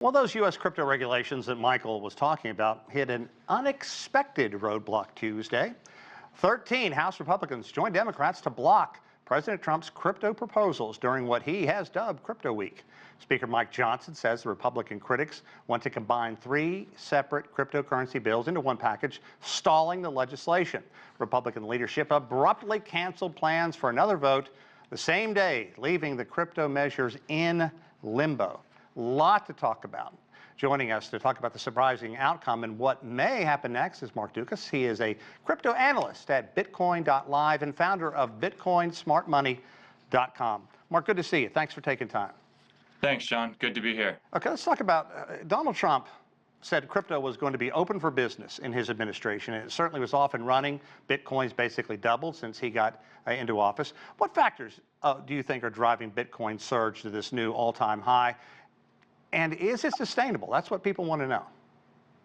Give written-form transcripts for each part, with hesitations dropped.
Well, those U.S. crypto regulations that Michael was talking about hit an unexpected roadblock Tuesday. 13 House Republicans joined Democrats to block President Trump's crypto proposals during what he has dubbed Crypto Week. Speaker Mike Johnson says the Republican critics want to combine three separate cryptocurrency bills into one package, stalling the legislation. Republican leadership abruptly canceled plans for another vote the same day, leaving the crypto measures in limbo. Lot to talk about. Joining us to talk about the surprising outcome and what may happen next is Mark Dukas. He is a crypto analyst at Bitcoin.Live and founder of BitcoinSmartMoney.com. Mark, good to see you. Thanks for taking time. Thanks, John. Good to be here. Okay, let's talk about Donald Trump said crypto was going to be open for business in his administration, and it certainly was off and running. Bitcoin's basically doubled since he got into office. What factors do you think are driving Bitcoin's surge to this new all-time high? And is it sustainable? That's what people want to know.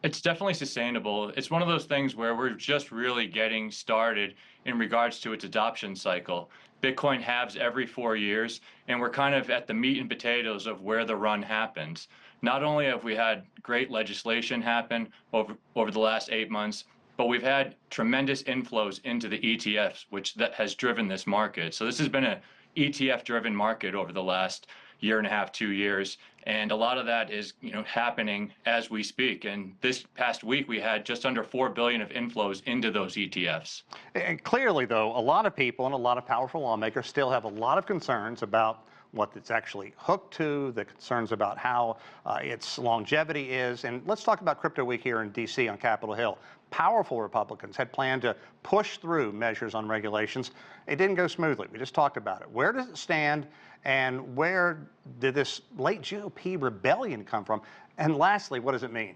It's definitely sustainable. It's one of those things where we're just really getting started in regards to its adoption cycle. Bitcoin halves every 4 years, and we're kind of at the meat and potatoes of where the run happens. Not only have we had great legislation happen over the last 8 months, but we've had tremendous inflows into the ETFs, that has driven this market. So this has been an ETF-driven market over the last year and a half, 2 years, and a lot of that is happening as we speak. And this past week we had just under $4 billion of inflows into those ETFs. And clearly, though, a lot of people and a lot of powerful lawmakers still have a lot of concerns about what it's actually hooked to, the concerns about how its longevity is. And let's talk about Crypto Week here in D.C. on Capitol Hill. Powerful Republicans had planned to push through measures on regulations. It didn't go smoothly. We just talked about it. Where does it stand, and where did this late GOP rebellion come from? And lastly, what does it mean?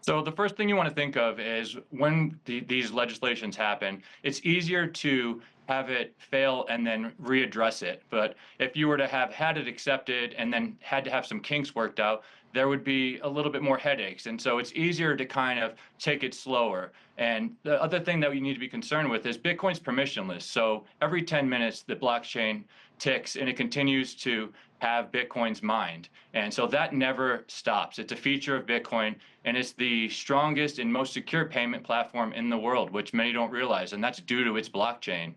So the first thing you want to think of is when these legislations happen, it's easier to have it fail and then readdress it. But if you were to have had it accepted and then had to have some kinks worked out, there would be a little bit more headaches. And so it's easier to kind of take it slower. And the other thing that we need to be concerned with is Bitcoin's permissionless. So every 10 minutes, the blockchain ticks and it continues to have Bitcoin's mined. And so that never stops. It's a feature of Bitcoin, and it's the strongest and most secure payment platform in the world, which many don't realize, and that's due to its blockchain.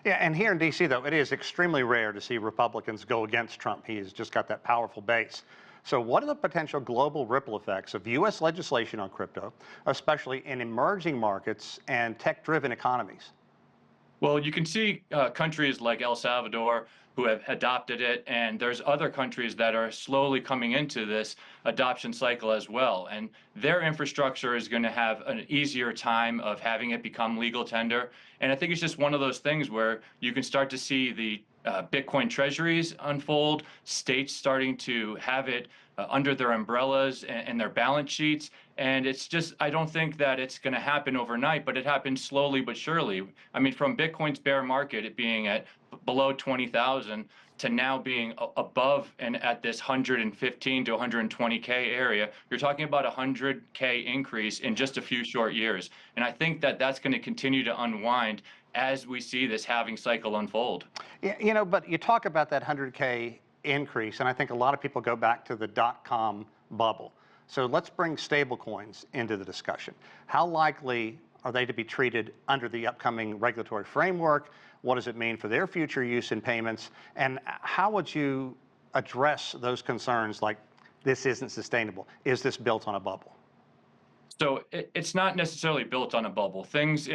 Yeah, and here in D.C., though, it is extremely rare to see Republicans go against Trump. He's just got that powerful base. So what are the potential global ripple effects of U.S. legislation on crypto, especially in emerging markets and tech-driven economies? Well, you can see countries like El Salvador who have adopted it, and there's other countries that are slowly coming into this adoption cycle as well. And their infrastructure is going to have an easier time of having it become legal tender. And I think it's just one of those things where you can start to see the Bitcoin treasuries unfold, states starting to have it under their umbrellas and their balance sheets. And it's just, I don't think that it's going to happen overnight, but it happens slowly but surely. I mean, from Bitcoin's bear market, it being at below 20,000 to now being above and at this 115 to 120K area, you're talking about a 100K increase in just a few short years. And I think that that's going to continue to unwind as we see this halving cycle unfold. Yeah, but you talk about that 100K increase, and I think a lot of people go back to the dot-com bubble. So let's bring stablecoins into the discussion. How likely are they to be treated under the upcoming regulatory framework? What does it mean for their future use in payments? And how would you address those concerns like this isn't sustainable? Is this built on a bubble? So it's not necessarily built on a bubble. Things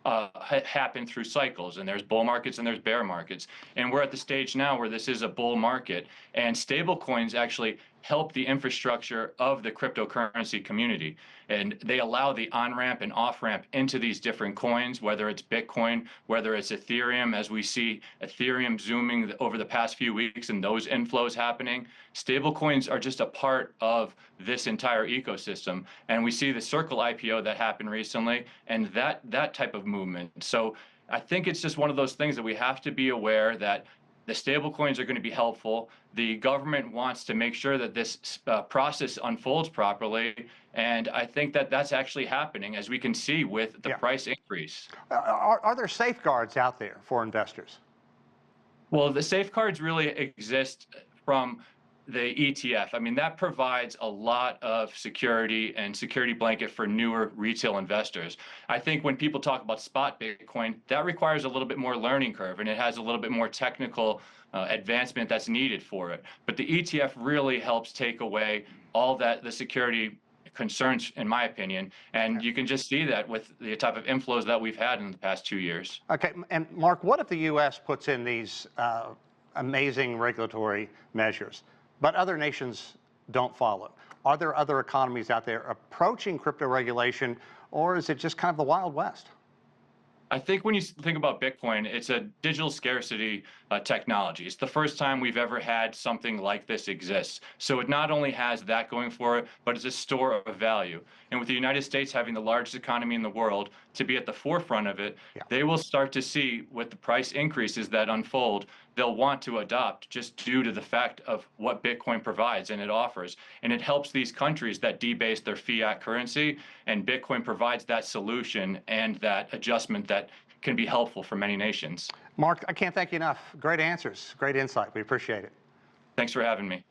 happen through cycles, and there's bull markets and there's bear markets. And we're at the stage now where this is a bull market, and stable coins actually help the infrastructure of the cryptocurrency community. And they allow the on-ramp and off-ramp into these different coins, whether it's Bitcoin, whether it's Ethereum, as we see Ethereum zooming over the past few weeks and those inflows happening. Stable coins are just a part of this entire ecosystem. And we see the Circle IPO that happened recently and that type of movement. So I think it's just one of those things that we have to be aware that the stable coins are going to be helpful. The government wants to make sure that this process unfolds properly, and I think that that's actually happening, as we can see with the price increase. Are there safeguards out there for investors? Well, the safeguards really exist from the ETF. I mean, that provides a lot of security and security blanket for newer retail investors. I think when people talk about spot Bitcoin, that requires a little bit more learning curve, and it has a little bit more technical advancement that's needed for it. But the ETF really helps take away all that, the security concerns, in my opinion, and you can just see that with the type of inflows that we've had in the past 2 years. Okay, and Mark, what if the U.S. puts in these amazing regulatory measures, but other nations don't follow? Are there other economies out there approaching crypto regulation, or is it just kind of the Wild West? I think when you think about Bitcoin, it's a digital scarcity technology. It's the first time we've ever had something like this exist. So it not only has that going for it, but it's a store of value. And with the United States having the largest economy in the world, to be at the forefront of it, they will start to see with the price increases that unfold, they'll want to adopt just due to the fact of what Bitcoin provides and it offers. And it helps these countries that debase their fiat currency, and Bitcoin provides that solution and that adjustment that can be helpful for many nations. Mark, I can't thank you enough. Great answers, great insight. We appreciate it. Thanks for having me.